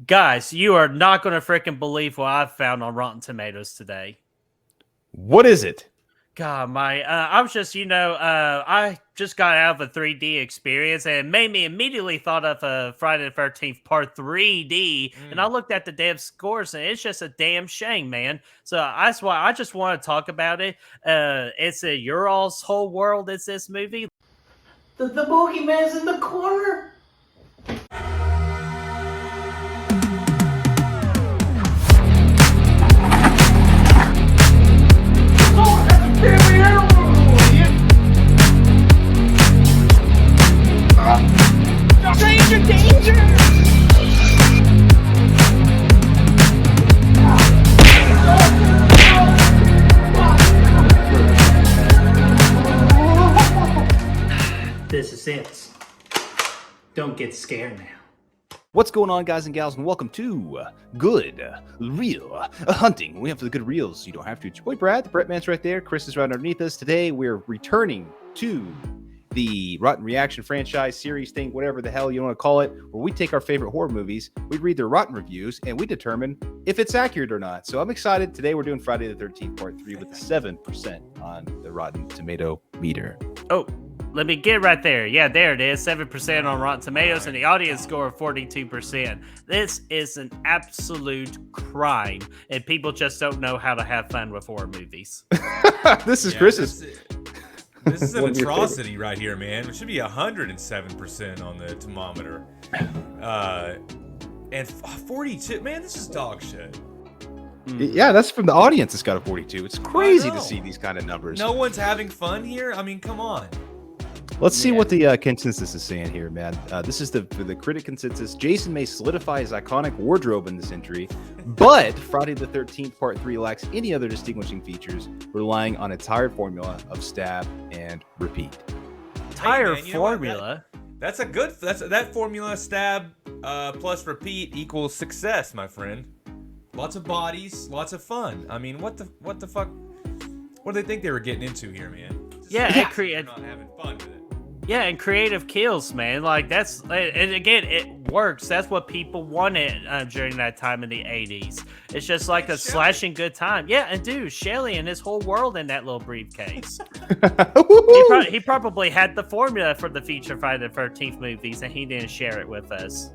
Guys, you are not going to freaking believe what I found on Rotten Tomatoes today. What is it? God, I was just, I just got out of a 3D experience and it made me immediately thought of Friday the 13th Part 3D. And I looked at the damn scores and it's just a damn shame, man. So that's why I just want to talk about it. It's a Your All's Whole World. It's this movie. The bogeyman's in the corner. Stranger danger! This is it. Don't get scared now. What's going on, guys and gals, and welcome to Good Real Hunting. We have the good reels. You don't have to. It's your boy Brad. The Brett Man's right there. Chris is right underneath us. Today, we're returning to the Rotten Reaction franchise series thing, whatever the hell you want to call it, where we take our favorite horror movies, we read their Rotten reviews, and we determine if it's accurate or not. So I'm excited. Today, we're doing Friday the 13th Part 3 with 7% on the Rotten Tomato meter. Oh, let me get right there. Yeah, there it is. 7% on Rotten Tomatoes and the audience score of 42%. This is an absolute crime, and people just don't know how to have fun with horror movies. This is Chris's. This is an atrocity right here, man. It should be 107% on the thermometer. And 42, man, this is dog shit. Yeah, that's from the audience. It's got a 42. It's crazy to see these kind of numbers. No one's having fun here? I mean, come on. Let's see what the consensus is saying here, man. This is the critic consensus. Jason may solidify his iconic wardrobe in this entry, but Friday the 13th Part 3 lacks any other distinguishing features, relying on a tired formula of stab and repeat. Tired formula? That's a good... That formula, stab plus repeat equals success, my friend. Lots of bodies, lots of fun. I mean, what the fuck? What do they think they were getting into here, man? Yeah, they're not having fun with it. Yeah, and creative kills, man. Like, that's... And again, it works. That's what people wanted during that time in the 80s. It's just like a slashing good time. Yeah, and dude, Shelley and his whole world in that little briefcase. he probably had the formula for the feature Friday the 13th movies, and he didn't share it with us.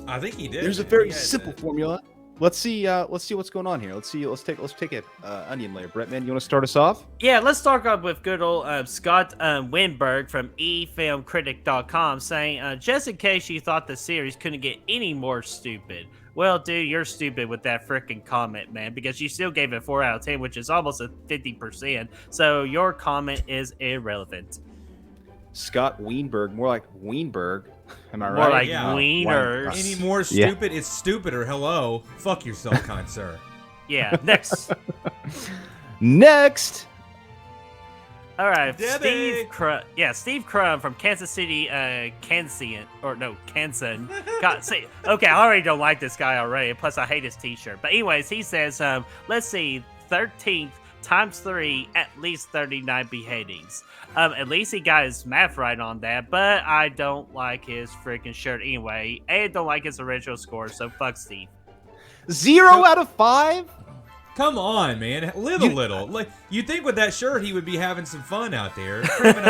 I think he did. There's a very simple formula. Let's see what's going on here. Let's take an onion layer. Brett, man, you want to start us off? Yeah, let's start off with good old Scott Winberg from eFilmCritic.com saying, just in case you thought the series couldn't get any more stupid. Well, dude, you're stupid with that freaking comment, man, because you still gave it 4 out of 10, which is almost a 50%. So your comment is irrelevant. Scott Weinberg, more like Weinberg. Am I right? More like wieners. Any more stupid? It's stupider. Hello. Fuck yourself, kind sir. Yeah, next. Next. All right, Debbie. Steve Crum from Kansas City, Kansan. God, see, okay, I already don't like this guy already. Plus, I hate his T-shirt. But anyways, he says, let's see, 13th times 3, at least 39 beheadings. At least he got his math right on that, but I don't like his freaking shirt anyway. I don't like his original score, so fuck Steve. 0 out of 5? Come on, man. Live a little. Like, you think with that shirt he would be having some fun out there, crumbing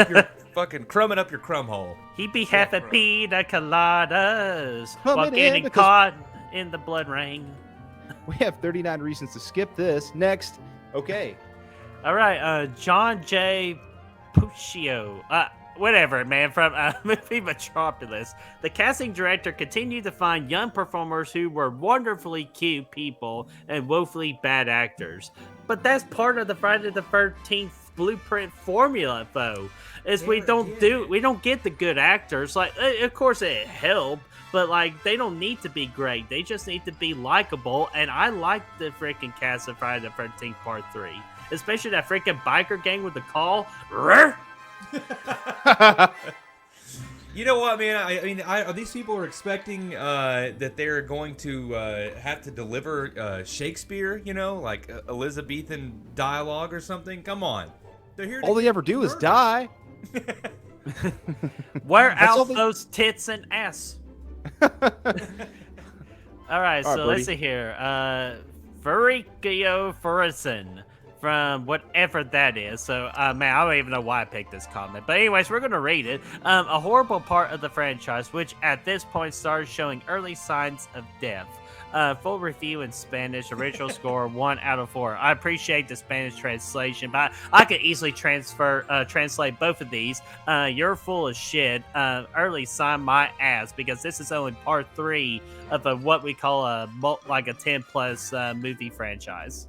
up your crumb hole. He'd be having pina coladas while getting caught in the blood rain. We have 39 reasons to skip this. Next. Okay. All right, John J. Puccio, whatever, man, from movie Metropolis. The casting director continued to find young performers who were wonderfully cute people and woefully bad actors. But that's part of the Friday the 13th blueprint formula, though. Is we don't get the good actors. Like, of course, it helped. But, like, they don't need to be great. They just need to be likable. And I like the freaking cast of Friday the 13th Part 3. Especially that freaking biker gang with the call. You know what, man? I mean, these people are expecting that they're going to have to deliver Shakespeare, you know, like Elizabethan dialogue or something. Come on. They're here. All they ever do is die. Wear out those tits and ass. All right, All right, so let's Brody. see here. Furikyo Furusen from whatever that is. So, man, I don't even know why I picked this comment. But anyways, we're going to read it. A horrible part of the franchise, which at this point started showing early signs of death. Full review in Spanish, original score 1 out of 4. I appreciate the Spanish translation, but I could easily translate both of these. You're full of shit. Early sign my ass, because this is only part 3 of what we call a 10 plus movie franchise.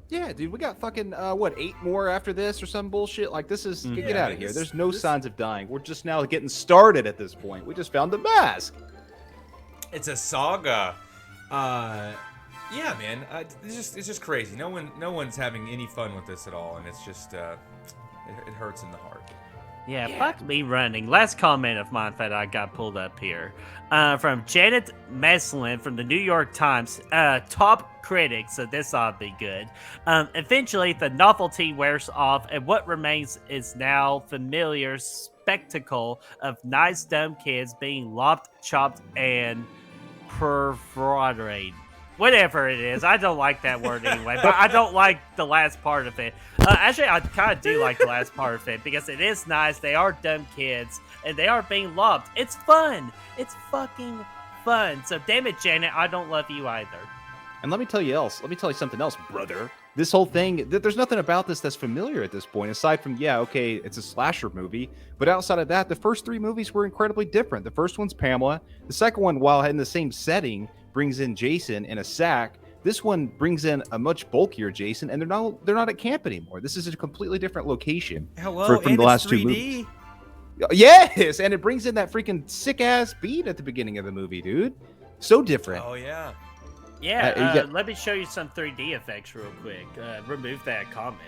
Yeah, dude, we got fucking 8 more after this or some bullshit. Like this is get Yeah, out of here. this- There's no this- signs of dying. We're just now getting started at this point. We just found the mask. It's a saga. Yeah, man. It's just crazy. No one's having any fun with this at all, and it's just it hurts in the heart. Yeah, fuck me running. Last comment of mine that I got pulled up here. From Janet Meslin from the New York Times. Top critic, so this ought to be good. Eventually, the novelty wears off, and what remains is now familiar spectacle of nice dumb kids being lopped, chopped, and perforated. Whatever it is, I don't like that word anyway, but I don't like the last part of it. Actually, I kind of do like the last part of it because it is nice. They are dumb kids and they are being loved. It's fun. It's fucking fun. So damn it, Janet, I don't love you either. And let me tell you something else, brother. This whole thing, there's nothing about this that's familiar at this point, aside from, okay, it's a slasher movie. But outside of that, the first 3 movies were incredibly different. The first one's Pamela. The second one, while in the same setting, brings in Jason in a sack. This one brings in a much bulkier Jason, and they're not at camp anymore. This is a completely different location. Hello, from and the last it's 2 3D. movies. Yes, and it brings in that freaking sick ass beat at the beginning of the movie, dude. So different. Oh yeah. Yeah, you got- let me show you some 3D effects real quick. Remove that comment.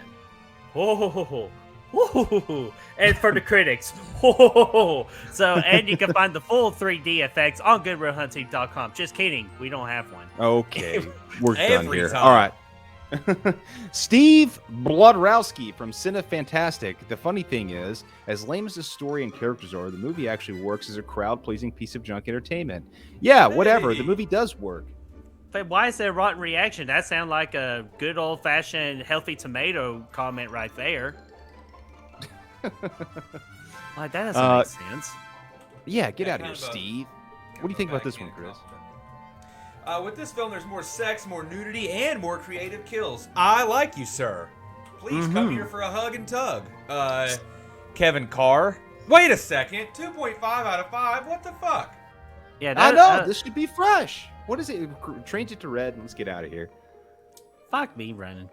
Ho ho ho ho. Woo-hoo-hoo-hoo. And for the critics. Ho-ho-ho-ho. So, and you can find the full 3D effects on GoodRealHunting.com. Just kidding, we don't have one. Okay, we're done Every here. time. All right. Steve Blodrowski from Cine Fantastic. The funny thing is, as lame as the story and characters are, the movie actually works as a crowd-pleasing piece of junk entertainment. Yeah, whatever. The Hey. movie does work. But why is there a rotten reaction? That sounds like a good old-fashioned healthy tomato comment right there. Like, that doesn't make sense. Yeah, get Yeah, out of here, kind of a- Steve. What do you think about this one, Chris? With this film, there's more sex, more nudity, and more creative kills. I like you, sir. Please come here for a hug and tug. Kevin Carr. Wait a second. 2.5 out of 5. What the fuck? Yeah, I that, know, this should be fresh. What is it? Change it to red and let's get out of here. fuck me running.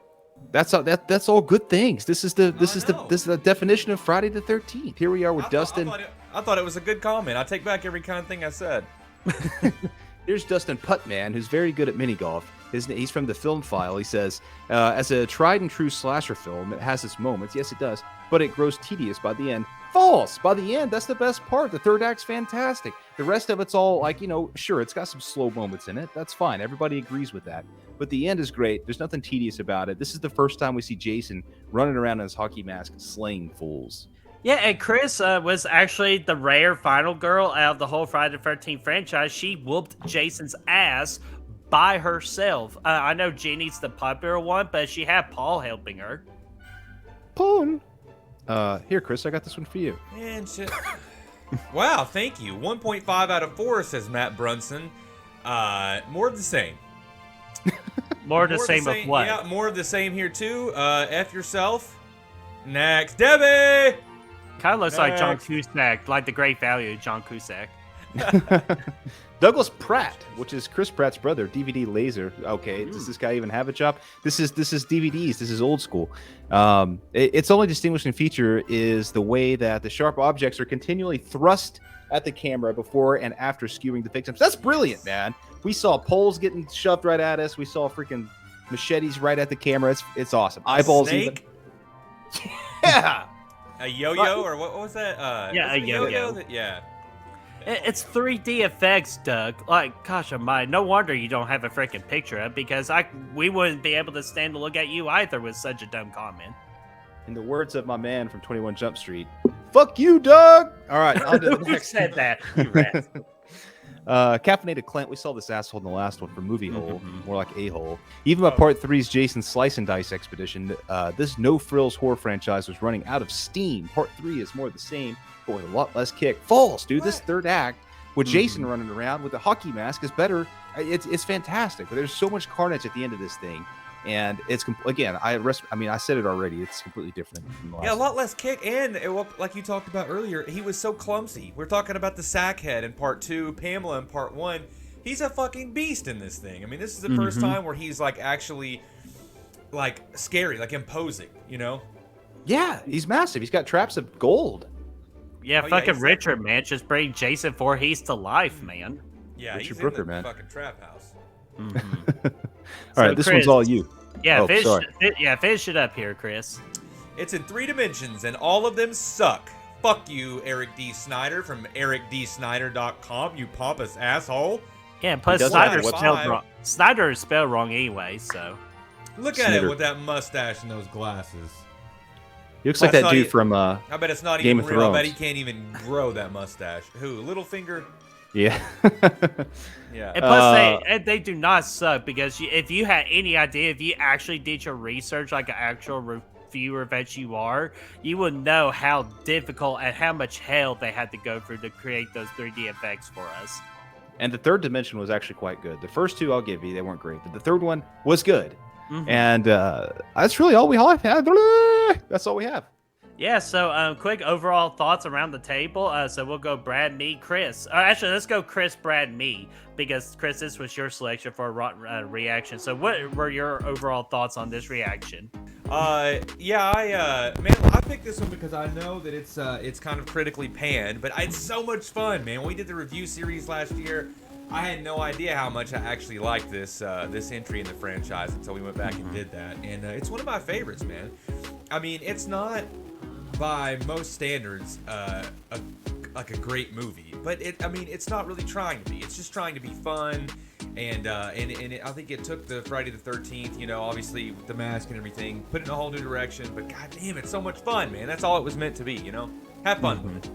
That's all good things. This is the know. definition of Friday the 13th. Here we are with Dustin. I thought it was a good comment. I take back every kind of thing I said. Here's Dustin Putman, who's very good at mini golf. He's from the Film File. He says, as a tried and true slasher film, it has its moments. Yes, it does. But it grows tedious by the end. False. By the end, that's the best part. The third act's fantastic. The rest of it's all like, sure, it's got some slow moments in it. That's fine. Everybody agrees with that. But the end is great. There's nothing tedious about it. This is the first time we see Jason running around in his hockey mask slaying fools. Yeah, and Chris was actually the rare final girl out of the whole Friday the 13th franchise. She whooped Jason's ass by herself. I know Jeannie's the popular one, but she had Paul helping her. Paul. Here, Chris, I got this one for you. And shit. Wow, thank you. 1.5 out of 4, says Matt Brunson. More of the same. More of the same of what? Yeah, more of the same here too. F yourself. Next, Debbie. Kind of looks like John Next. Cusack, like the great value of John Cusack. Douglas Pratt, which is Chris Pratt's brother, DVD Laser. Okay, does this guy even have a job? This is DVDs. This is old school. Its only distinguishing feature is the way that the sharp objects are continually thrust at the camera before and after skewing the victims. That's brilliant, man. We saw poles getting shoved right at us. We saw freaking machetes right at the camera. It's awesome. Eyeballs Snake? even. Yeah. A yo-yo or what was that? Yeah, was a it yo-yo. Yeah. It's 3D effects, Doug. Like, gosh almighty, no wonder you don't have a freaking picture up, because we wouldn't be able to stand to look at you either with such a dumb comment. In the words of my man from 21 Jump Street, fuck you, Doug. All right, on to the Who next. said that? You rat. Caffeinated Clint, we saw this asshole in the last one for Movie Hole, more like A-Hole. Even by Part 3's Jason Slice and Dice Expedition, this no-frills horror franchise was running out of steam. Part 3 is more of the same, but with a lot less kick. False, dude. This third act with Jason running around with a hockey mask is better. It's fantastic, but there's so much carnage at the end of this thing. And it's again, I said it already. It's completely different from the last. Yeah, a lot less kick, and like you talked about earlier, he was so clumsy. We're talking about the Sackhead in Part 2, Pamela in Part 1. He's a fucking beast in this thing. I mean, this is the first time where he's like actually like scary, like imposing. You know? Yeah, he's massive. He's got traps of gold. Yeah, fucking Richard, man, just bring Jason Voorhees to life, man. Yeah, Richard he's Brooker, in the man. fucking trap house. All right, this Chris, one's all you. Yeah, sorry. finish it up here, Chris. It's in 3 dimensions, and all of them suck. Fuck you, Eric D. Snyder from ericdsnyder.com, you pompous asshole. Yeah, and plus does Snyder have a spelled website. wrong. Snyder is spelled wrong anyway, so. Look at it Snitter. with that mustache and those glasses. He looks like That's that not dude e- from I bet it's not Game even of real. I bet Thrones. he can't even grow that mustache. Who? Littlefinger? yeah. Yeah. And plus, they do not suck because if you had any idea, if you actually did your research like an actual reviewer that you are, you would know how difficult and how much hell they had to go through to create those 3D effects for us. And the third dimension was actually quite good. The first two, I'll give you, they weren't great, but the third one was good. And that's really all we have. That's all we have. Yeah, so quick overall thoughts around the table. So we'll go Brad, me, Chris. Actually, let's go Chris, Brad, me, because Chris, this was your selection for a rotten reaction. So what were your overall thoughts on this reaction? I picked this one because I know that it's kind of critically panned, but it's so much fun, man. When we did the review series last year, I had no idea how much I actually liked this entry in the franchise until we went back and did that, and it's one of my favorites, man. I mean, it's not by most standards like a great movie, but it's not really trying to be. It's just trying to be fun, and I think it took the Friday the 13th, you know, obviously with the mask and everything, put it in a whole new direction. But goddamn, it's so much fun, man. That's all it was meant to be, you know. Have fun with it.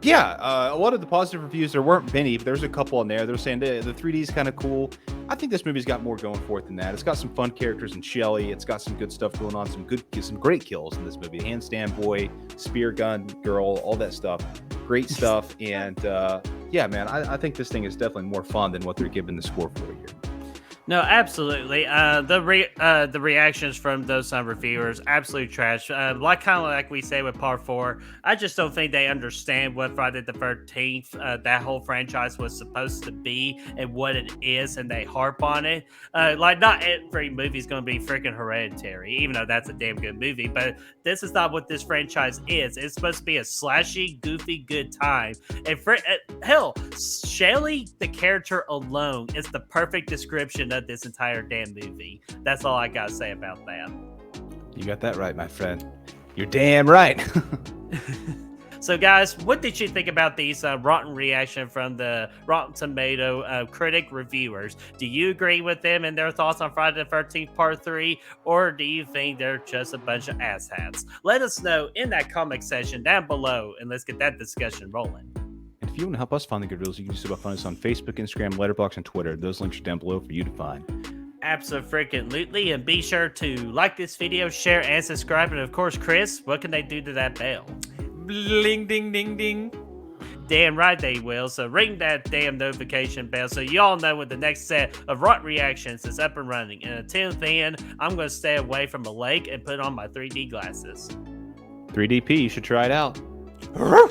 Yeah, a lot of the positive reviews, there weren't many, but there's a couple in there. They're saying the 3D is kind of cool. I think this movie's got more going for it than that. It's got some fun characters in Shelly. It's got some good stuff going on, some great kills in this movie. Handstand boy, spear gun girl, all that stuff. Great stuff. And yeah, man, I think this thing is definitely more fun than what they're giving the score for here. No, absolutely. The reactions from those reviewers, absolute trash. Like we say with Part 4, I just don't think they understand what Friday the 13th, that whole franchise was supposed to be and what it is, and they harp on it. Not every movie is going to be freaking Hereditary, even though that's a damn good movie, but this is not what this franchise is. It's supposed to be a slashy, goofy, good time. And hell, Shelley, the character alone, is the perfect description of this entire damn movie. That's all I gotta say about that. You got that right, my friend. You're damn right. So, guys, what did you think about these rotten reaction from the Rotten Tomato critic reviewers? Do you agree with them and their thoughts on Friday the 13th Part 3, or do you think they're just a bunch of asshats? Let us know in that comment section down below, and let's get that discussion rolling. And if you want to help us find the good reels, you can do so by finding us on Facebook, Instagram, Letterboxd, and Twitter. Those links are down below for you to find. Absolutely, and be sure to like this video, share, and subscribe. And of course, Chris, what can they do to that bell? Bling, ding, ding, ding. Damn right they will. So ring that damn notification bell so y'all know when the next set of Rotten Reactions is up and running. And until then, I'm going to stay away from a lake and put on my 3D glasses. 3DP, you should try it out. How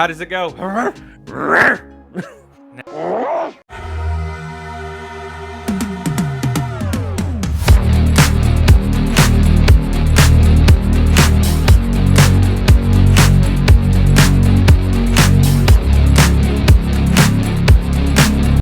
does it go?